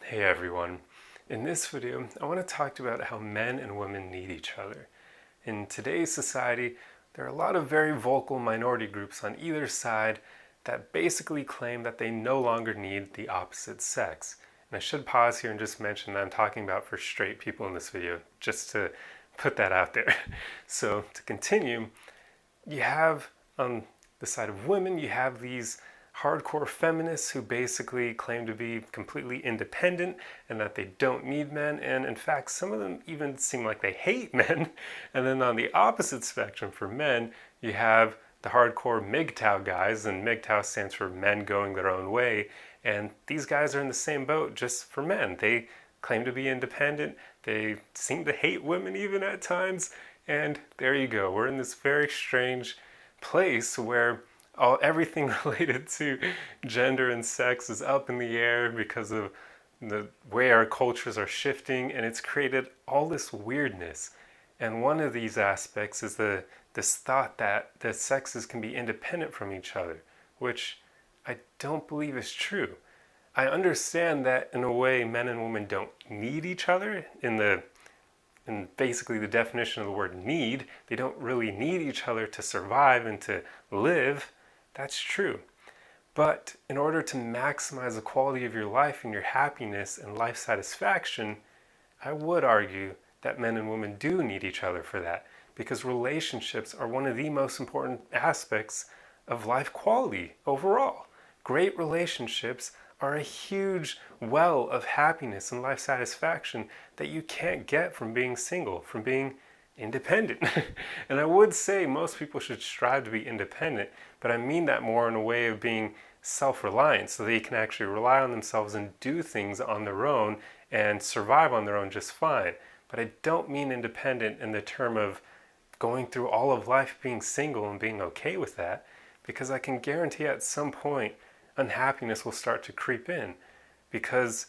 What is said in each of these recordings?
Hey everyone. In this video, I want to talk about how men and women need each other. In today's society, there are a lot of very vocal minority groups on either side that basically claim that they no longer need the opposite sex. And I should pause here and just mention that I'm talking about for straight people in this video, just to put that out there. So to continue, you have on the side of women, you have these hardcore feminists who basically claim to be completely independent and that they don't need men. And in fact, some of them even seem like they hate men. And then on the opposite spectrum for men, you have the hardcore Mgtow guys, and Mgtow stands for men going their own way. And these guys are in the same boat just for men. They claim to be independent. They seem to hate women even at times. And there you go. We're in this very strange place where everything related to gender and sex is up in the air because of the way our cultures are shifting, and it's created all this weirdness. And one of these aspects is this thought that the sexes can be independent from each other, which I don't believe is true. I understand that in a way men and women don't need each other in basically the definition of the word need. They don't really need each other to survive and to live. That's true. But in order to maximize the quality of your life and your happiness and life satisfaction, I would argue that men and women do need each other for that, because relationships are one of the most important aspects of life quality overall. Great relationships are a huge well of happiness and life satisfaction that you can't get from being single, from being independent. And I would say most people should strive to be independent, but I mean that more in a way of being self-reliant, so they can actually rely on themselves and do things on their own and survive on their own just fine. But I don't mean independent in the term of going through all of life being single and being okay with that, because I can guarantee at some point unhappiness will start to creep in, because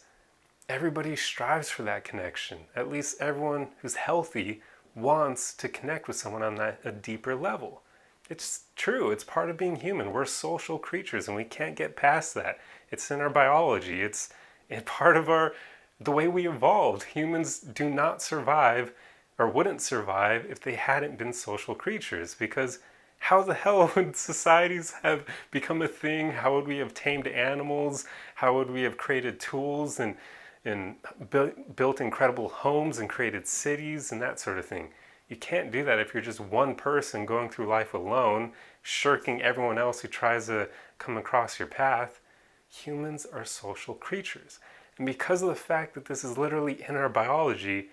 everybody strives for that connection. At least everyone who's healthy wants to connect with someone on a deeper level. It's true, it's part of being human. We're social creatures and we can't get past that. It's in our biology. It's part of the way we evolved. Humans do not survive, or wouldn't survive, if they hadn't been social creatures, because how the hell would societies have become a thing? How would we have tamed animals? How would we have created tools and built incredible homes and created cities and that sort of thing? You can't do that if you're just one person going through life alone, shirking everyone else who tries to come across your path. Humans are social creatures. And because of the fact that this is literally in our biology,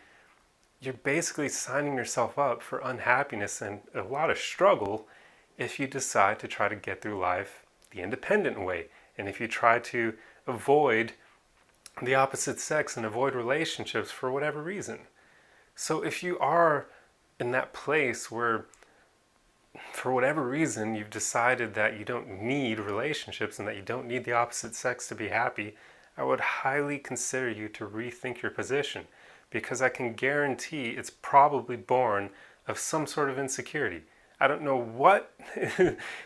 you're basically signing yourself up for unhappiness and a lot of struggle if you decide to try to get through life the independent way, and if you try to avoid the opposite sex and avoid relationships for whatever reason. So if you are in that place where, for whatever reason, you've decided that you don't need relationships and that you don't need the opposite sex to be happy, I would highly consider you to rethink your position, because I can guarantee it's probably born of some sort of insecurity. I don't know what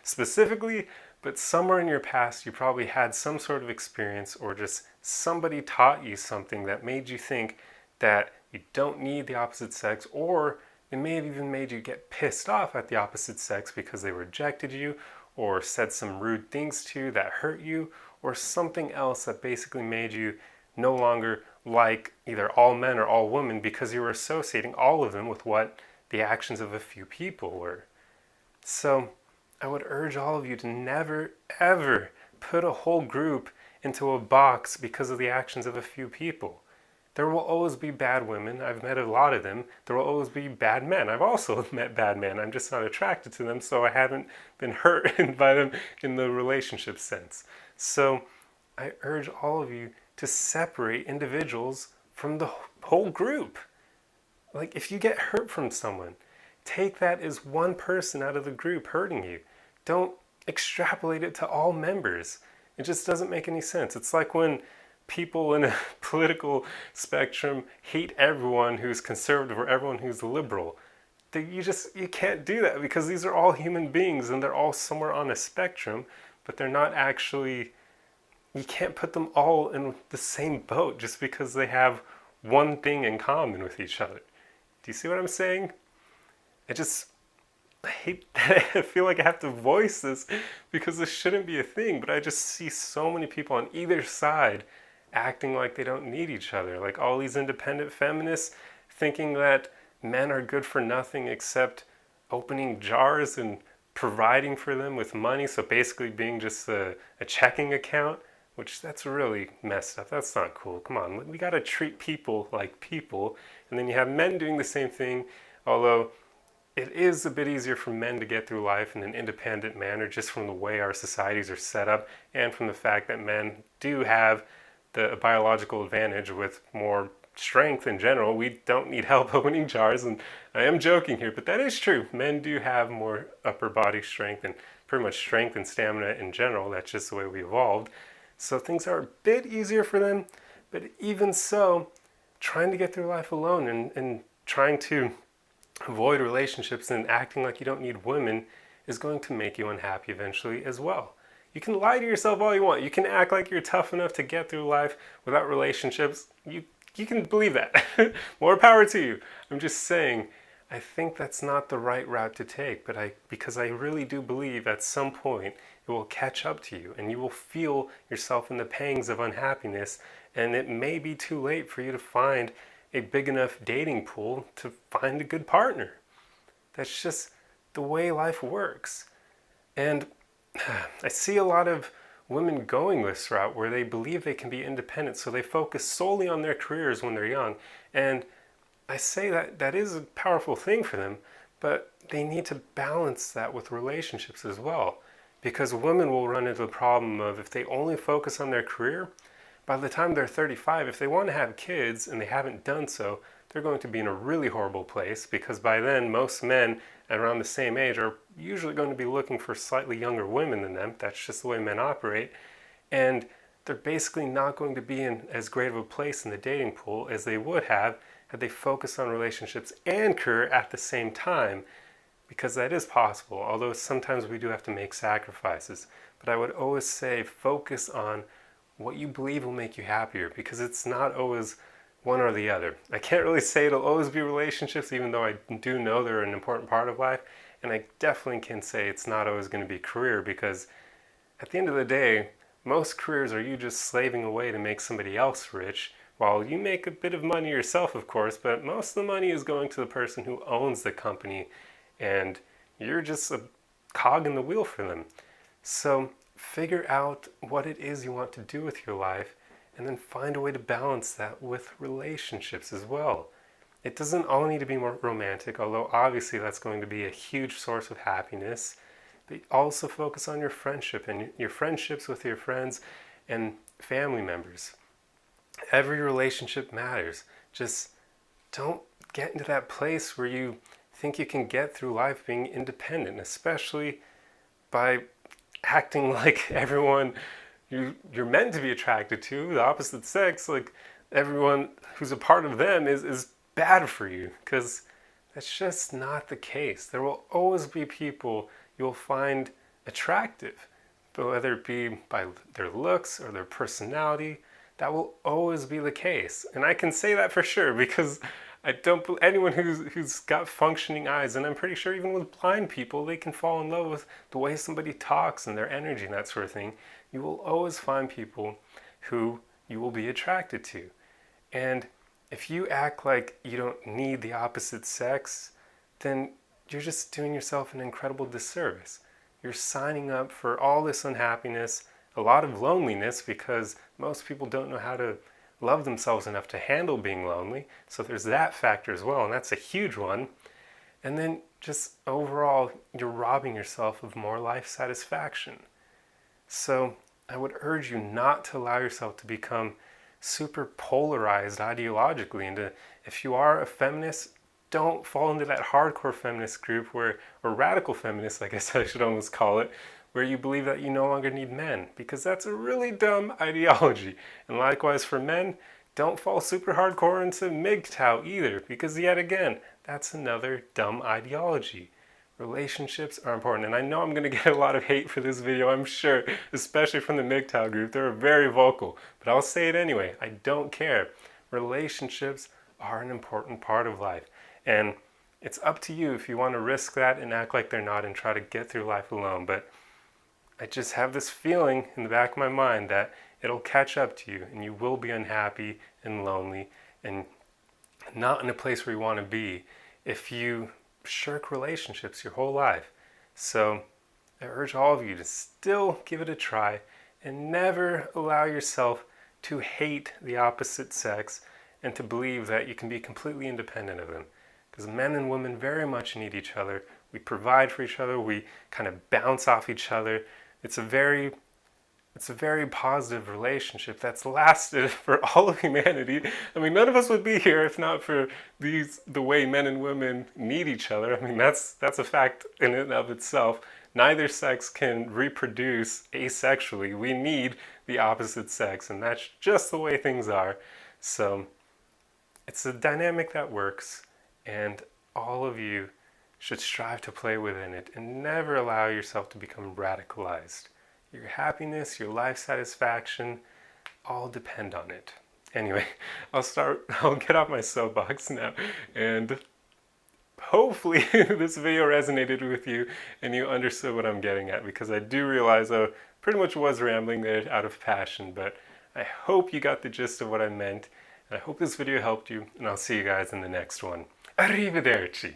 specifically, but somewhere in your past you probably had some sort of experience, or just somebody taught you something that made you think that you don't need the opposite sex, or it may have even made you get pissed off at the opposite sex because they rejected you or said some rude things to you that hurt you, or something else that basically made you no longer like either all men or all women, because you were associating all of them with what the actions of a few people were. So I would urge all of you to never, ever put a whole group into a box because of the actions of a few people. There will always be bad women. I've met a lot of them. There will always be bad men. I've also met bad men. I'm just not attracted to them, so I haven't been hurt by them in the relationship sense. So I urge all of you to separate individuals from the whole group. Like, if you get hurt from someone, take that as one person out of the group hurting you. Don't extrapolate it to all members. It just doesn't make any sense. It's like when people in a political spectrum hate everyone who's conservative or everyone who's liberal. You can't do that, because these are all human beings and they're all somewhere on a spectrum, but they're not actually you can't put them all in the same boat just because they have one thing in common with each other. Do you see what I'm saying? I just I hate that I feel like I have to voice this because this shouldn't be a thing, but I just see so many people on either side acting like they don't need each other. Like all these independent feminists thinking that men are good for nothing except opening jars and providing for them with money. So basically being just a checking account, which that's really messed up. That's not cool. Come on, we gotta treat people like people. And then you have men doing the same thing, although it is a bit easier for men to get through life in an independent manner just from the way our societies are set up and from the fact that men do have the biological advantage with more strength in general. We don't need help opening jars, and I am joking here, but that is true. Men do have more upper body strength and pretty much strength and stamina in general. That's just the way we evolved. So things are a bit easier for them, but even so, trying to get through life alone and trying to avoid relationships and acting like you don't need women is going to make you unhappy eventually as well. You can lie to yourself all you want. You can act like you're tough enough to get through life without relationships. You can believe that. More power to you. I'm just saying, I think that's not the right route to take, but because I really do believe at some point it will catch up to you and you will feel yourself in the pangs of unhappiness, and it may be too late for you to find a big enough dating pool to find a good partner. That's just the way life works. And I see a lot of women going this route where they believe they can be independent, so they focus solely on their careers when they're young. And I say that that is a powerful thing for them, but they need to balance that with relationships as well. Because women will run into the problem of if they only focus on their career, by the time they're 35, if they want to have kids and they haven't done so, they're going to be in a really horrible place because by then most men at around the same age are usually going to be looking for slightly younger women than them. That's just the way men operate. And they're basically not going to be in as great of a place in the dating pool as they would have had they focused on relationships and career at the same time, because that is possible, although sometimes we do have to make sacrifices. But I would always say focus on what you believe will make you happier, because it's not always one or the other. I can't really say it'll always be relationships, even though I do know they're an important part of life, and I definitely can say it's not always going to be career, because at the end of the day, most careers are you just slaving away to make somebody else rich, while you make a bit of money yourself, of course, but most of the money is going to the person who owns the company, and you're just a cog in the wheel for them. So figure out what it is you want to do with your life, and then find a way to balance that with relationships as well. It doesn't all need to be more romantic, although obviously that's going to be a huge source of happiness. But also focus on your friendship and your friendships with your friends and family members. Every relationship matters. Just don't get into that place where you think you can get through life being independent, especially by acting like everyone you're meant to be attracted to, the opposite sex, like everyone who's a part of them is bad for you, because that's just not the case. There will always be people you'll find attractive, but whether it be by their looks or their personality, that will always be the case. And I can say that for sure because I don't believe anyone who's got functioning eyes, and I'm pretty sure even with blind people, they can fall in love with the way somebody talks and their energy and that sort of thing. You will always find people who you will be attracted to. And if you act like you don't need the opposite sex, then you're just doing yourself an incredible disservice. You're signing up for all this unhappiness, a lot of loneliness, because most people don't know how to love themselves enough to handle being lonely. So there's that factor as well, and that's a huge one. And then just overall, you're robbing yourself of more life satisfaction. So I would urge you not to allow yourself to become super polarized ideologically. And if you are a feminist, don't fall into that hardcore feminist group or radical feminist, I guess I should almost call it, where you believe that you no longer need men, because that's a really dumb ideology. And likewise for men, don't fall super hardcore into Mgtow either, because yet again, that's another dumb ideology. relationships are important. And I know I'm going to get a lot of hate for this video, I'm sure, especially from the Mgtow group. They're very vocal, but I'll say it anyway. I don't care. Relationships are an important part of life. And it's up to you if you want to risk that and act like they're not and try to get through life alone. But I just have this feeling in the back of my mind that it'll catch up to you and you will be unhappy and lonely and not in a place where you want to be if you shirk relationships your whole life. So I urge all of you to still give it a try and never allow yourself to hate the opposite sex and to believe that you can be completely independent of them. Because men and women very much need each other. We provide for each other. We kind of bounce off each other. It's a very positive relationship that's lasted for all of humanity. I mean, none of us would be here if not for the way men and women need each other. I mean, that's a fact in and of itself. Neither sex can reproduce asexually. We need the opposite sex, and that's just the way things are. So it's a dynamic that works, and all of you should strive to play within it and never allow yourself to become radicalized. Your happiness, your life satisfaction, all depend on it. Anyway, I'll get off my soapbox now, and hopefully this video resonated with you and you understood what I'm getting at, because I do realize I pretty much was rambling there out of passion, but I hope you got the gist of what I meant, and I hope this video helped you, and I'll see you guys in the next one. Arrivederci!